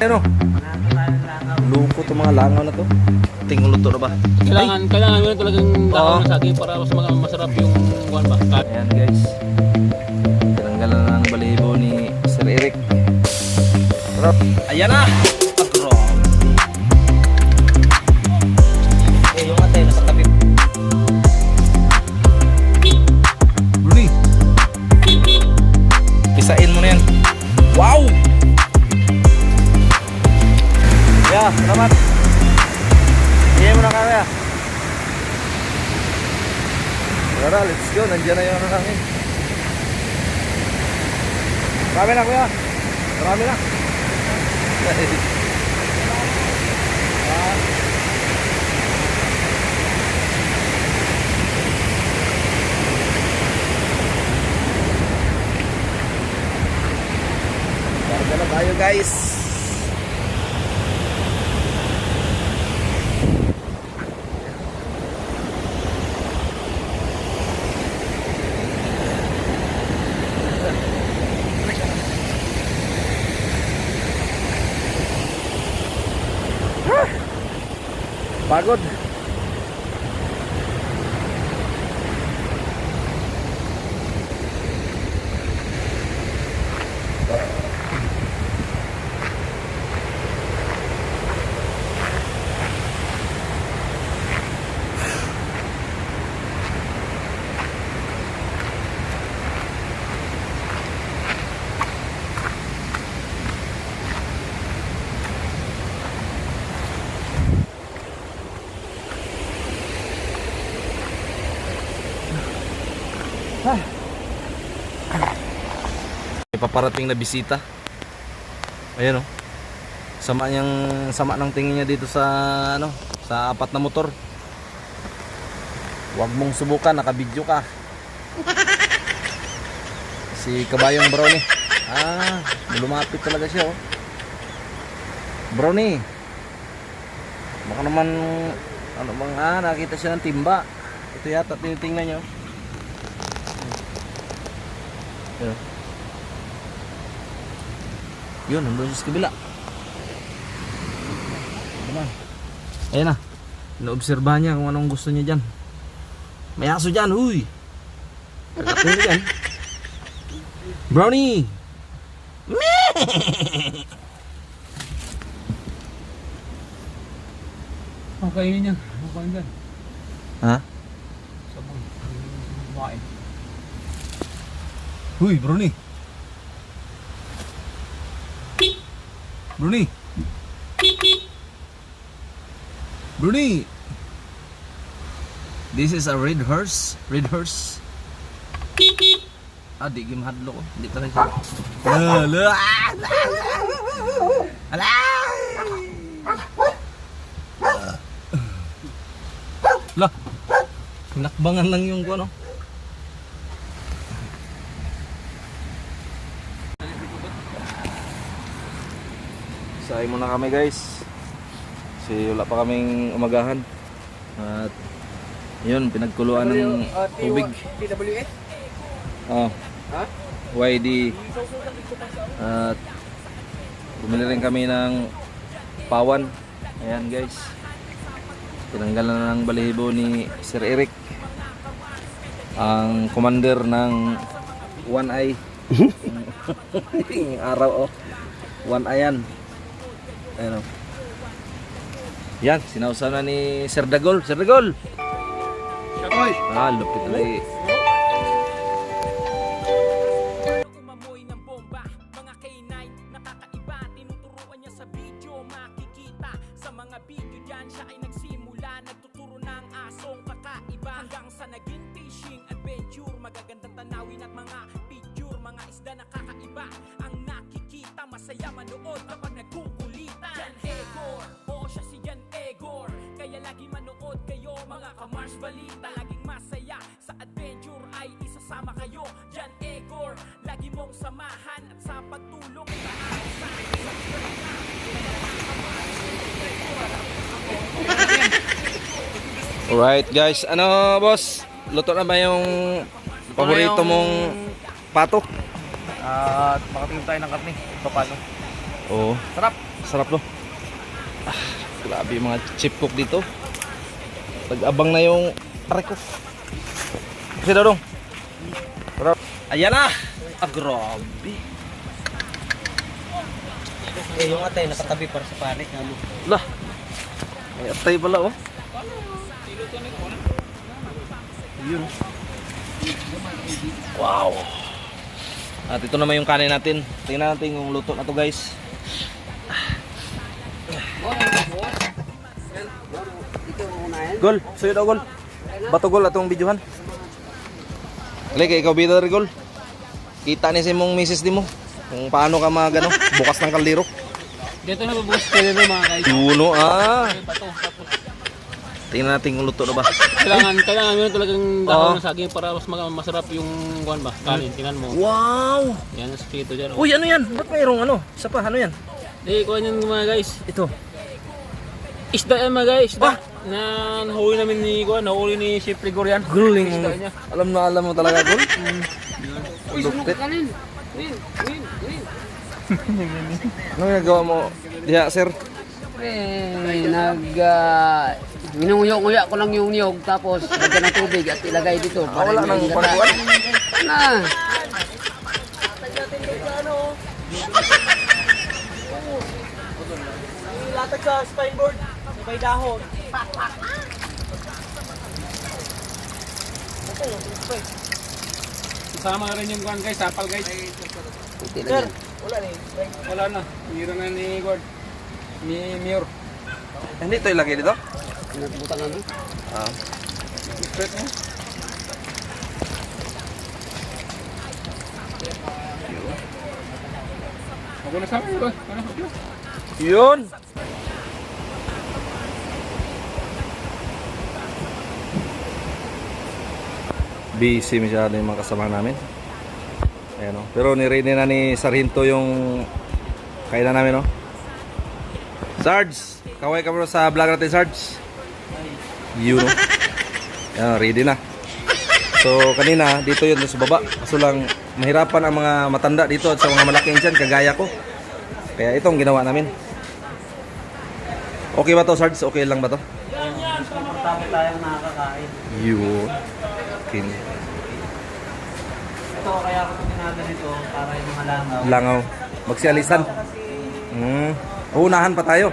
Ano? Luko to mga langaw na to. Tingong luto na ba? Kailangan mo talagang langaw na saging para mas masarap yung kuwan ba? Ayan guys. Tinanggalan na ng balibo ni Sir Eric. Ayan na! Pag-rock! Eh, yung ate, nasa tabi. Bruni! Pisain mo na yan. Wow! Ya, selamat. Iya mo na kami ah. Tara, let's go. Nandiyan na yung ano namin. Marami na kuya. Marami na. Karga na tayo guys. Pagod. Paparating na bisita. Ayan oh. Sama ng tingin niya dito sa ano, sa apat na motor. Huwag mong subukan, naka-video ka. Si Kabayong Brownie. Lumapit talaga siya oh. Brownie. Baka naman ano bang nakita siya ng timba. Ito yata tinitingnan niyo. Ayan. Yun, nandun siya sa kabila. Ayan na. Naobserbahan niya kung anong gusto niya dyan. May aso dyan, huy. Kakatin niya dyan. Brownie! Kainin niya. Kainin dyan. Ha? Sabon. Kumain. Huy, Brownie! Bruni. Bruni. This is a red horse. Red horse. Di gimahadlo ko. Hindi talaga. Ala. Lah. Nakbangan lang yung ano. Saay muna kami guys. Kasi wala pa kaming umagahan. At yun, pinagkuluan ng tubig. TWS? YD. At bumili rin kami ng pawan. Ayan guys. Tinanggalan na ng balihibo ni Sir Eric, ang commander ng One Eye. Araw oh. One Eye yan. Ayan o. Yan, sinausaw na ni Sir Dagol. Sir Dagol! Oy! Lupit talaga. Umamoy ng bomba, mga K9 nakakaiba, tinuturuan niya sa video, makikita sa mga video dyan, siya ay nagsimula, nagtuturo ng asong kakaiba, hanggang sa naging fishing adventure, magagandang tanawin at mga picture, mga isda na kakaiba ang nakikita, masaya manood kapag nagkukulitan. Jan Egor, siya si Jan Egor, kaya lagi manood kayo mga ka-Mars Balita, laging masaya sa adventure ay isasama kayo. Jan Egor, lagi mong samahan at sa pagtulong ay maaasahan. Alright guys, ano boss? Luto na ba yung paborito mong pato? At makatingin tayo ng karne. Paano? Oo. Sarap! Sarap no. Grabe yung mga chip cook dito. Pag-abang na yung aray ko. Kasi daw dong. Ayan na. Grabe. Yung atay nakatabi para sa panik. Lah. May atay pala oh. Yun. Wow. At ito naman yung kanin natin. Tingnan natin yung luto na to guys. Gol, suyo daw gol. Bato gol atong videohan. Kali kay ikaw bida rin gol. Kita ni si mong misis di mo. Kung paano ka magano, bukas ng kaldero. Dito na babukas ko dito mga guys. Yuno ah. Bato, tapos Tingnan natin kung luto na ba. kailangan meron talagang dahon ng saging para mas masarap yung kuan ba? Kanin, tingnan mo. Wow. Yan ang sikreto diyan. Uy, ano yan? Ba't mayroong ano? Isa pa, ano yan? Kuan yan mga guys. Ito. Isda yan mga guys, isda. Na nahuli namin ni kuan, nahuli ni Chef Rigor yan. Guling. Isda niya. Alam mo talaga, Gol. Lupit. Ano nagawa mo diha, sir? Minunguyo-nguya ko lang yung niyog tapos lagyan ng tubig at ilagay dito. Wala nang pagkuhan. Na. Latag sa spine board. May dahon. Kasama na rin yung kuan guys, sapal guys. Sir, wala na Wala na, hiro na ni Gord. Ni Mior. Hindi ito ilagay dito? Nagbutan na doon. Ah. Straight mo. Ako na sa amin ba? Ano? Yun. Busy masyado yung mga kasama namin. Ayan o. Pero niready na ni Sarhinto yung kainan namin o. Sarge! Kaway ka bro sa vlog natin, Sarge. Yun o. Ayan, ready na. So kanina dito yun sa baba. Kaso lang mahirapan ang mga matanda dito at sa mga malaking dyan kagaya ko. Kaya itong ginawa namin. Okay ba to, Sarge? Okay lang ba to? Komportable tayong nakakain. Yun. Okay. Ito kaya ako ito dito para yung mga langaw. Langaw. Magsialisan. Uunahan pa tayo.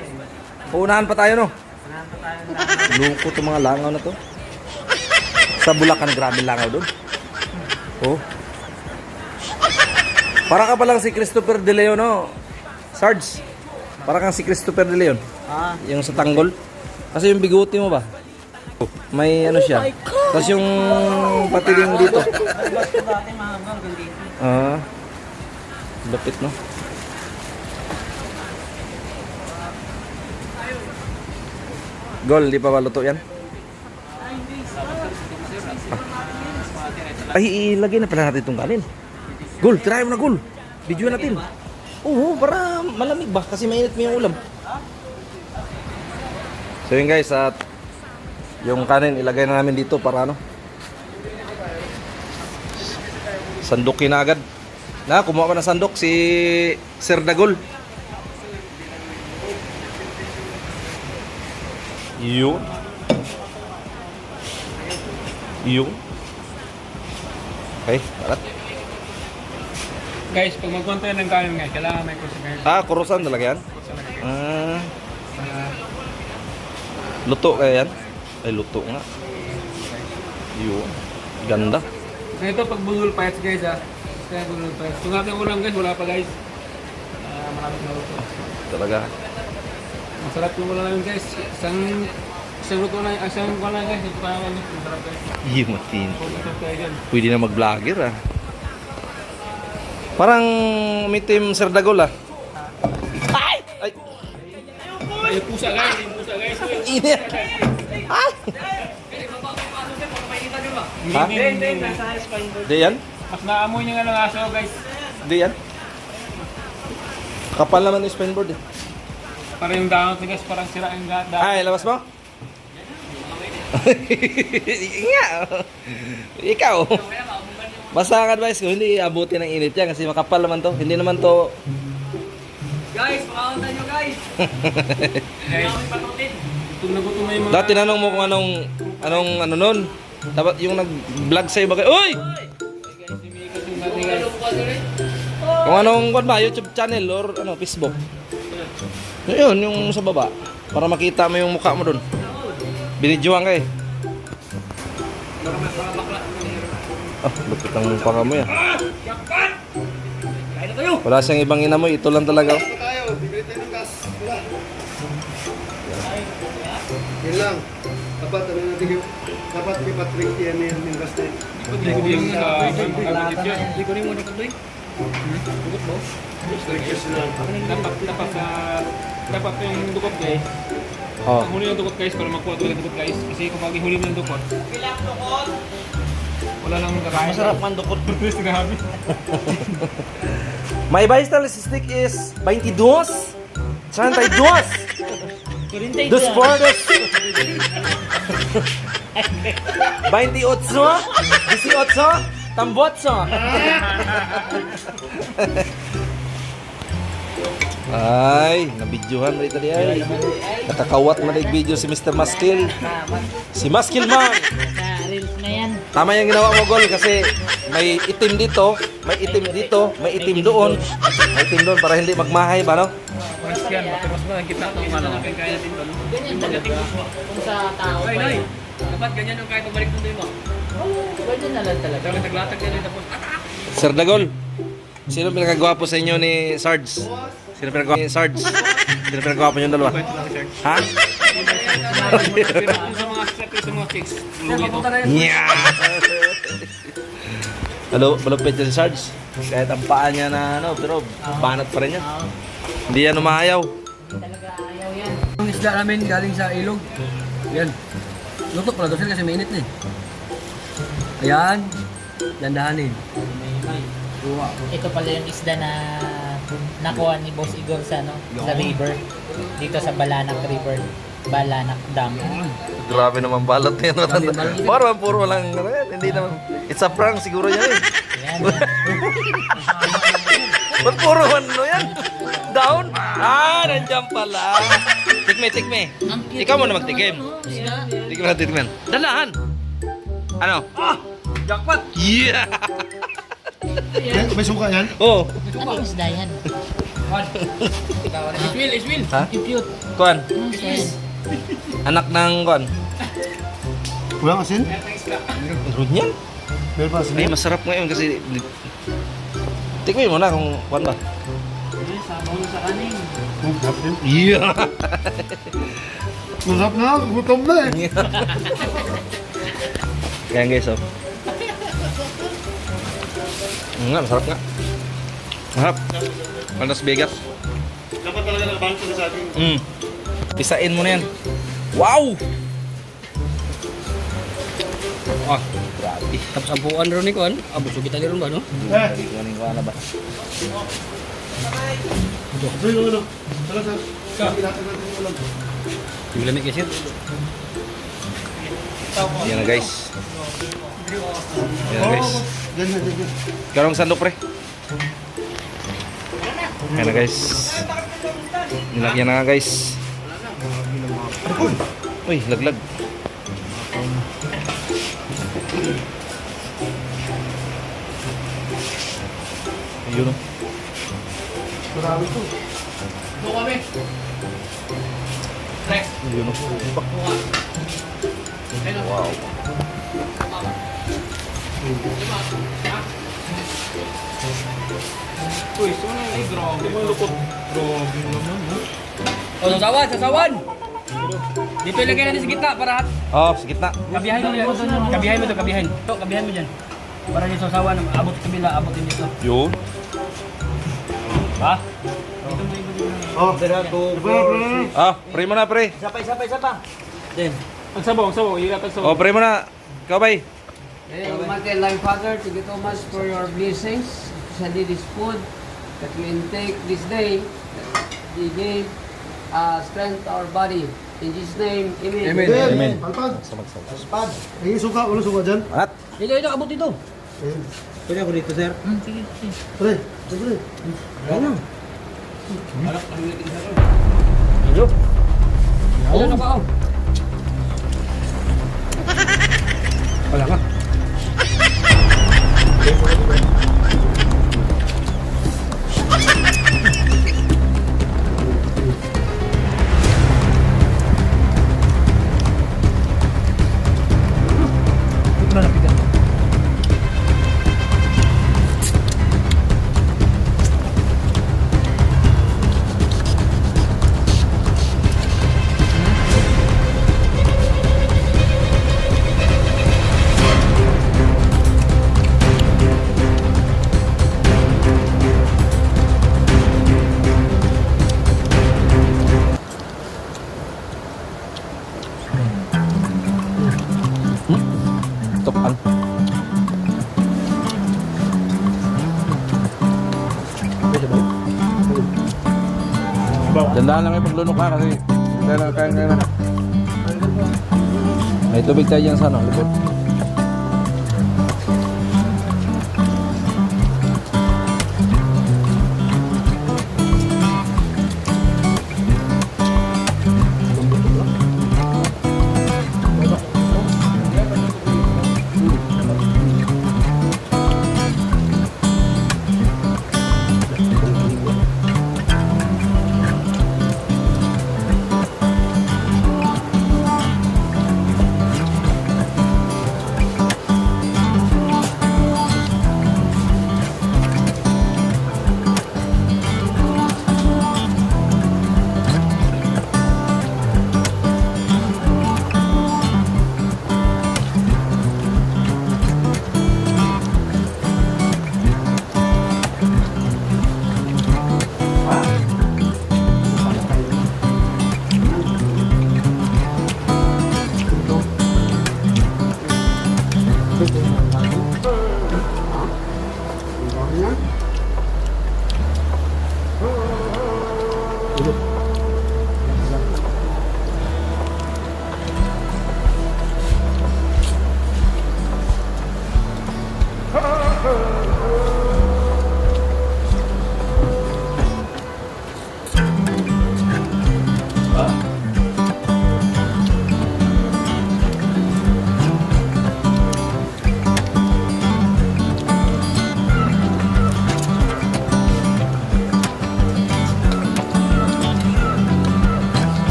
Uunahan pa tayo, no? Luko to mga langaw na to. Sa Bulacan, grabe langaw doon. Oh. Para ka palang si Christopher De Leon, no? Sarge. Para kang si Christopher De Leon. Ah. Yung sa tanggol. Kasi yung biguti mo ba? May ano siya. Tapos yung patiling dito. Gusto dati mga hanggang dito. Ah. Lapit, no? Gol, di pa ba luto yan? Ay, ilagay na pala natin itong kanin. Gol, try mo na, Gol. Video natin. Oo, para malamig ba? Kasi mainit mo yung ulam. So yun guys, at yung kanin ilagay na namin dito para ano, sandukin na agad. Na, kumuha pa ng sandok si Sir Dagol. Yun. Yun. Okay, alat. Guys, pag magkwento yan ng kanin guys, kailangan may kusin. Ah, kurusan talaga yan? Luto kaya yan? Ay, luto nga. Yun. Ganda. Ito pag bulol pets guys ha. Kaya bulol pets. Kung natin ulam guys, wala pa guys. Maraming naluto. Talaga. Masarap yung ulam namin guys. Isang luto na, isang kuha na guys. Ito kaya kami. Masarap guys. Yung matin. Masarap tayo dyan. Pwede na mag-vlogger ah. Parang umitim Sir Dagol ah. Ay! Ay! Yung pusa guys, yung pusa guys. Init! Ay! Ha? Di yan? Mas naamoy niya nga ng aso guys. Di yan? Kapal naman yung spine board eh. Para yung down guys, parang sira yung dahon. Ay, labas mo? Nga. Ikaw. Basta ang advice ko, hindi abutin ng init yan kasi makapal naman to. Hindi naman to Guys, pakauntan nyo guys. Guys, gutom na gutom na yung mga... Dati tinanong mo kung anong ano nun. Dapat yung nag-vlog sa'yo bagay. Uy! Guys, sumikat yung natin guys. Kung anong kwan ba, YouTube channel or ano, Facebook. Yun, yung sa baba. Para makita mo yung mukha mo dun. Binidyohan ka eh. Ah, lupit ang paka mo yan. Wala siyang ibang inamoy, ito lang talaga. Oh. Yan lang. Dapat ano natin yung dapat kay Patrick yan yung gas na yun. Likunin mo na kagay. Dukot mo? Dapat yung dukot guys. Oh. Huli ng dukot guys para makuha talaga ng dukot guys. Kasi kapag huli mo ng dukot. Wala lang kakain. Masarap man dukot. Terus nagahabi. My vital stick is 22. 32. Dos portos. 28. 18. Tambotso. Ay, nabidyohan rin tadi ay. Katakawat man yung video si Mr. Maskil. Si Maskil man. Sa reels na yan. Tama yung ginawa mo, Gol, kasi may itim dito, may itim dito, may itim doon, may itim doon para hindi magmahay ba, no? Mas yan, mas ba kita kung ano kaya natin doon. Ganyan talaga. Kung sa tao pa Ay, yun. dapat ganyan yung kahit pabalik doon mo. Ganyan na lang talaga. Dapat naglatag yan tapos atak. Sir Dagol, sino pinakagwapo sa inyo ni Sarge? Sino pinakagwapo ni Sarge? Sino pinakagwapo yung dalawa? Ha? Pero kung sa mga stripper sa mga chicks, lugi to. Yeah! Halo, malupit niya si Sarge. Kahit ang paa niya na ano, pero banat pa rin niya. Hindi yan umayaw. Talaga ayaw yan. Ang isda namin galing sa ilog. Yan. Luto pala doon kasi mainit na eh. Ayan. Dandahanin. Ito pala yung isda na nakuha ni Boss Igor sa, ano, sa river. Dito sa Balanak River. Balanak Dam. Grabe naman balat niya. No? Parang puro lang, ano yan, hindi naman. It's a prank siguro yan eh. Yan. Ba't puro ano yan? Down? Ah, nandiyan pala. Tikme. Ang cute Ikaw mo na naman, magtikim. ano, isda. Tikman. Dalahan. Ano? Jackpot! Yeah! May suka yan? Oh. Ano isda yan? Iswil! Ha? Cute. Kuan. Ano isda yan? Anak ng kuan. Walang asin? Meron yan. Meron pa asin? Ay, masarap ngayon kasi tikmin mo na kung kuan ba. Sabaw sa kanin. Sarap din. Yeah! Masarap na, gutom na eh. Kaya guys, oh. Nga, masarap nga. Masarap. Panas Vegas. Dapat talaga nakabalance na sa atin. Pisain mo na yan. Wow! Ah, grabe. Tapos ang buwan ron ni Kuan. Abo so kita ni ron ba no? Galing ko na ba? Ito yung ano. Tala sir. Sabi natin natin yung ulam. Yung lamig kasi. Yan na guys. Yan na guys. Diyan. Karong sandok pre. Yan na guys. Nilagyan na nga guys. Uy, laglag. Ayun o. Marami to. Ayun o. Wow. Uy, so na yung grabe. Malukot. Grabe naman, no? O, sasawan! Dito ilagay natin sa gitna para Oh, sa gitna. kabiyahin mo yan. Kabiyahin mo to, kabiyahin. Ito, kabiyahin mo dyan. Para yung sasawan, abot sa kabila, abot din dito. Yun. Ha? Oh, pre. Ah, pray mo na pre. Then, Ang sabaw. Hirap ang sabaw. Oh, pray mo na. Ikaw bay. Almighty and Loving Father, to get so much for your blessings, especially this food that we intake this day, that we gave strength to our body. In Jesus' name, Amen. Amen. Amen. Palpag. Palpag. Ay, suka. Walang suka dyan. At Dito, abot dito. Ayun. Pwede ako dito, sir. Sige. Pre. Pre. Ano? Ano na ba? Oh? Wala nga. Tukan. Dandahan lang yung paglunok ha kasi kaya na. May tubig tayo dyan sa ano, likod.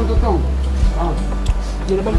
Tutong. Ah. Sino bang